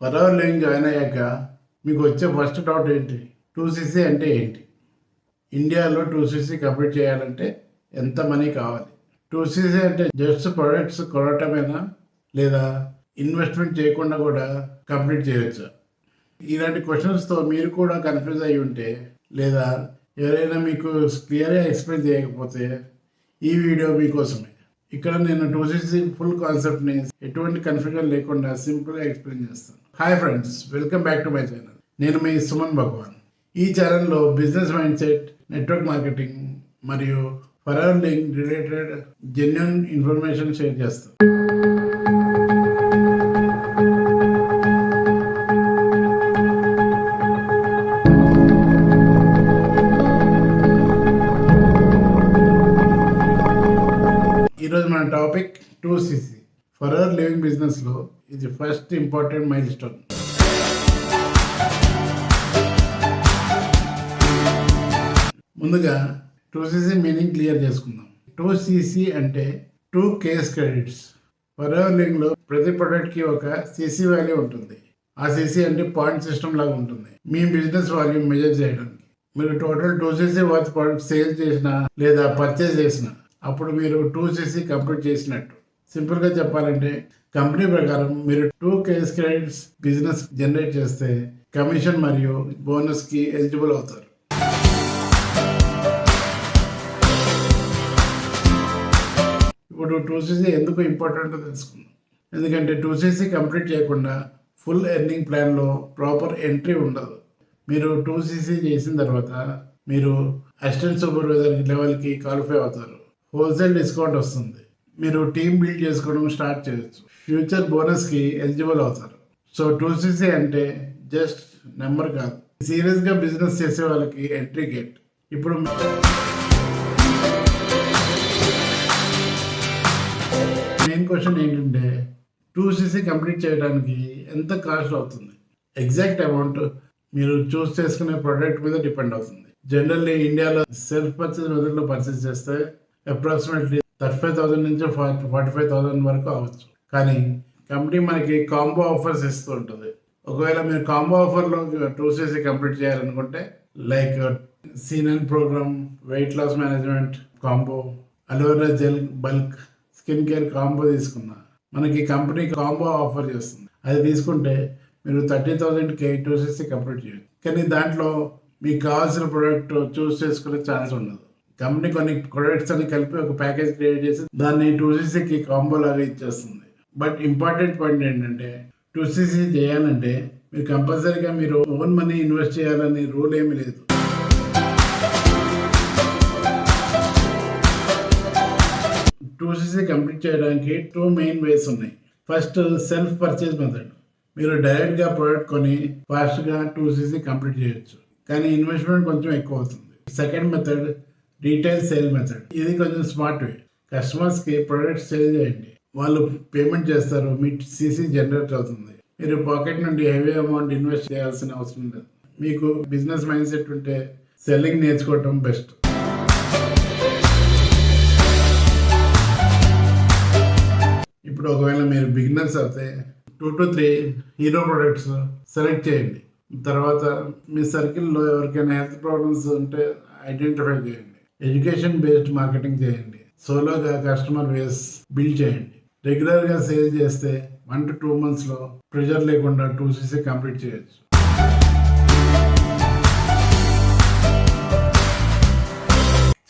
పర్వాలేదు జాయిన్ అయ్యాక మీకు వచ్చే ఫస్ట్ డౌట్ ఏంటి? 2cc అంటే ఏంటి? ఇండియాలో 2cc కంప్లీట్ చేయాలంటే ఎంత మనీ కావాలి? 2cc అంటే జస్ట్ ప్రొడక్ట్స్ కొనటమేనా, లేదా ఇన్వెస్ట్మెంట్ చేయకుండా కూడా కంప్లీట్ చేయొచ్చా? ఇలాంటి క్వశ్చన్స్తో మీరు కూడా కన్ఫ్యూజ్ అయ్యి ఉంటే, లేదా ఎవరైనా మీకు క్లియర్గా ఎక్స్ప్లెయిన్ చేయకపోతే ఈ వీడియో మీకోసమే. ఇక్కడ నేను 2cc ఫుల్ కాన్సెప్ట్ని ఎటువంటి కన్ఫ్యూజన్ లేకుండా సింపుల్గా ఎక్స్ప్లెయిన్ చేస్తాను. Hi friends, welcome back to my channel. నేను మీ సుమన్ భగవాన్. ఈ ఛానల్లో business mind set, network marketing మరియు forever link related genuine information share చేస్తాను. ఈరోజు మన టాపిక్ 2cc. ఫరెవర్ లివింగ్ బిజినెస్లో ఇది ఫస్ట్ ఇంపార్టెంట్ మైల్ స్టోన్. ముందుగా 2cc మీనింగ్ క్లియర్ చేసుకుందాం. 2cc అంటే 2 కేస్ క్రెడిట్స్. ఫరెవర్ లివింగ్లో ప్రతి ప్రొడక్ట్కి ఒక cc వాల్యూ ఉంటుంది. ఆ cc అంటే పాయింట్ సిస్టమ్ లాగా ఉంటుంది. మీ బిజినెస్ వాల్యూమ్ మెజర్ చేయడానికి మీరు total 2cc worth product sale చేసినా లేదా పర్చేస్ చేసినా అప్పుడు మీరు 2cc కంప్లీట్ చేసినట్టు. సింపుల్గా చెప్పాలంటే కంపెనీ ప్రకారం మీరు 2 కేస్ క్రెడిట్స్ బిజినెస్ జనరేట్ చేస్తే కమిషన్ మరియు బోనస్కి ఎలిజిబుల్ అవుతారు. ఇప్పుడు 2cc ఎందుకు ఇంపార్టెంట్ తెలుసుకుందాం. ఎందుకంటే 2cc కంప్లీట్ చేయకుండా ఫుల్ ఎర్నింగ్ ప్లాన్లో ప్రాపర్ ఎంట్రీ ఉండదు. మీరు 2cc చేసిన తర్వాత మీరు అసిస్టెంట్ సూపర్వైజర్ లెవెల్కి క్వాలిఫై అవుతారు. హోల్సేల్ డిస్కౌంట్ వస్తుంది. మీరు టీమ్ బిల్డ్ చేసుకోవడం స్టార్ట్ చేయొచ్చు. ఫ్యూచర్ బోనస్కి ఎలిజిబుల్ అవుతారు. సో 2cc అంటే జస్ట్ నెంబర్ కాదు, సీరియస్గా బిజినెస్ చేసే వాళ్ళకి ఎంట్రీ గేట్. ఇప్పుడు మెయిన్ క్వశ్చన్ ఏంటంటే 2cc కంప్లీట్ చేయడానికి ఎంత కాస్ట్ అవుతుంది? ఎగ్జాక్ట్ అమౌంట్ మీరు చూస్ చేసుకునే ప్రోడక్ట్ మీద డిపెండ్ అవుతుంది. జనరల్లీ ఇండియాలో సెల్ఫ్ పర్చేస్ మెథడ్లో పర్చేస్ చేస్తే అప్రాక్సిమేట్లీ 35,000 నుంచి 45,000 వరకు అవ్వచ్చు. కానీ కంపెనీ మనకి కాంబో ఆఫర్స్ ఇస్తూ ఉంటుంది. ఒకవేళ మీరు కాంబో ఆఫర్లో 2cc కంప్లీట్ చేయాలనుకుంటే లైక్ సీనన్ programme, weight loss management combo, aloe vera gel bulk, skin care combo తీసుకున్నా మనకి కంపెనీ కాంబో ఆఫర్ చేస్తుంది. అది తీసుకుంటే మీరు 30,000కి 2cc కంప్లీట్ చేయొచ్చు. కానీ దాంట్లో మీకు కావాల్సిన ప్రోడక్ట్ చూస్ చేసుకునే ఛాన్స్ ఉండదు. కంపెనీ కొన్ని ప్రొడక్ట్స్ అని కలిపి ఒక ప్యాకేజ్ క్రియేట్ చేసి దాన్ని 2cc కాంబో లాగా ఇచ్చేస్తుంది. బట్ ఇంపార్టెంట్ పాయింట్ ఏంటంటే 2cc చేయాలంటే మీరు కంపల్సరీగా మీరు ఓన్ మనీ ఇన్వెస్ట్ చేయాలని రూల్ ఏమీ లేదు. కంప్లీట్ చేయడానికి 2 మెయిన్ వేస్ ఉన్నాయి. First self purchase method. మీరు డైరెక్ట్గా ప్రోడక్ట్ కొని ఫాస్ట్గా 2cc కంప్లీట్ చేయొచ్చు, కానీ ఇన్వెస్ట్మెంట్ కొంచెం ఎక్కువ అవుతుంది. Second method retail sale method. ఇది కొంచెం స్మార్ట్ వే. కస్టమర్స్కి ప్రొడక్ట్ సేల్ చేయండి, వాళ్ళు పేమెంట్ చేస్తారు, మీ cc జనరేట్ అవుతుంది. మీరు పాకెట్ నుండి హెవీ అమౌంట్ ఇన్వెస్ట్ చేయాల్సిన అవసరం లేదు. మీకు బిజినెస్ మైండ్ సెట్ ఉంటే సెల్లింగ్ నేర్చుకోవటం బెస్ట్. ఇప్పుడు ఒకవేళ మీరు బిగినర్స్ అయితే 2 to 3 హీరో ప్రొడక్ట్స్ సెలెక్ట్ చేయండి. తర్వాత మీ సర్కిల్లో ఎవరికైనా హెల్త్ ప్రాబ్లమ్స్ ఉంటే ఐడెంటిఫై చేయండి. ఎడ్యుకేషన్ బేస్డ్ మార్కెటింగ్ చేయండి. సోలోగా కస్టమర్ బేస్ బిల్డ్ చేయండి. రెగ్యులర్గా సేల్ చేస్తే 1 to 2 monthsలో ప్రెషర్ లేకుండా 2cc కంప్లీట్ చేయొచ్చు.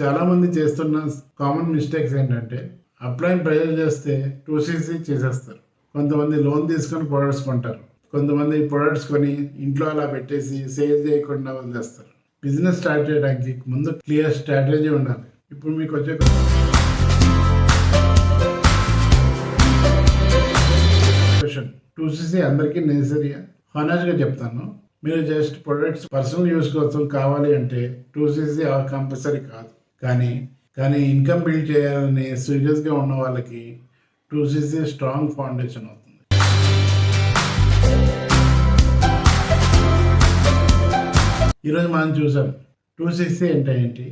చాలామంది చేస్తున్న కామన్ మిస్టేక్స్ ఏంటంటే అప్లైన్ ప్రెషర్ చేస్తే 2cc చేసేస్తారు. కొంతమంది లోన్ తీసుకొని ప్రొడక్ట్స్ కొంటారు. కొంతమంది ప్రొడక్ట్స్ కొని ఇంట్లో అలా పెట్టేసి సేల్ చేయకుండా వదిలేస్తారు. బిజినెస్ స్టార్ట్ చేయడానికి ముందు క్లియర్ స్ట్రాటజీ ఉండాలి. ఇప్పుడు మీకు వచ్చే క్వశ్చన్, 2cc అందరికీ నెసరీయా? హానెస్ట్గా చెప్తాను, మీరు జస్ట్ ప్రొడక్ట్స్ పర్సనల్ యూస్ కోసం కావాలి అంటే 2cc కంపల్సరీ కాదు. కానీ ఇన్కమ్ బిల్డ్ చేయాలని సీరియస్గా ఉన్న వాళ్ళకి 2cc స్ట్రాంగ్ ఫౌండేషన్ అవుతుంది. ఈరోజు మనం చూసాం 2cc అంటే ఏంటి,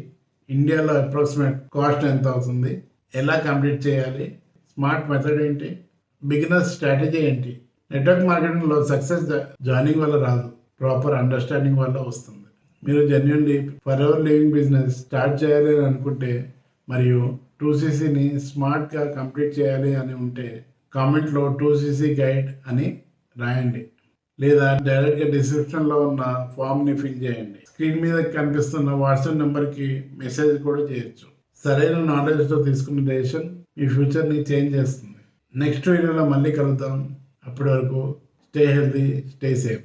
ఇండియాలో అప్రాక్సిమేట్ కాస్ట్ ఎంత అవుతుంది, ఎలా కంప్లీట్ చేయాలి, స్మార్ట్ మెథడ్ ఏంటి, బిగినర్ స్ట్రాటజీ ఏంటి. నెట్వర్క్ మార్కెటింగ్లో సక్సెస్ జాయినింగ్ వల్ల రాదు, ప్రాపర్ అండర్స్టాండింగ్ వల్ల వస్తుంది. మీరు genuinely for ever living business start చేయాలి అని అనుకుంటే మరియు 2CCని స్మార్ట్గా కంప్లీట్ చేయాలి అని ఉంటే కామెంట్లో 2CC గైడ్ అని రాయండి, లేదా డైరెక్ట్గా డిస్క్రిప్షన్లో ఉన్న ఫామ్ని ఫిల్ చేయండి. స్క్రీన్ మీద కనిపిస్తున్న వాట్సాప్ నెంబర్కి మెసేజ్ కూడా చేయొచ్చు. సరైన నాలెడ్జ్తో తీసుకున్న డెసిషన్ మీ ఫ్యూచర్ని చేంజ్ చేస్తుంది. నెక్స్ట్ వీడియోలో మళ్ళీ కలుద్దాం. అప్పటి వరకు స్టే హెల్తీ, స్టే సేఫ్.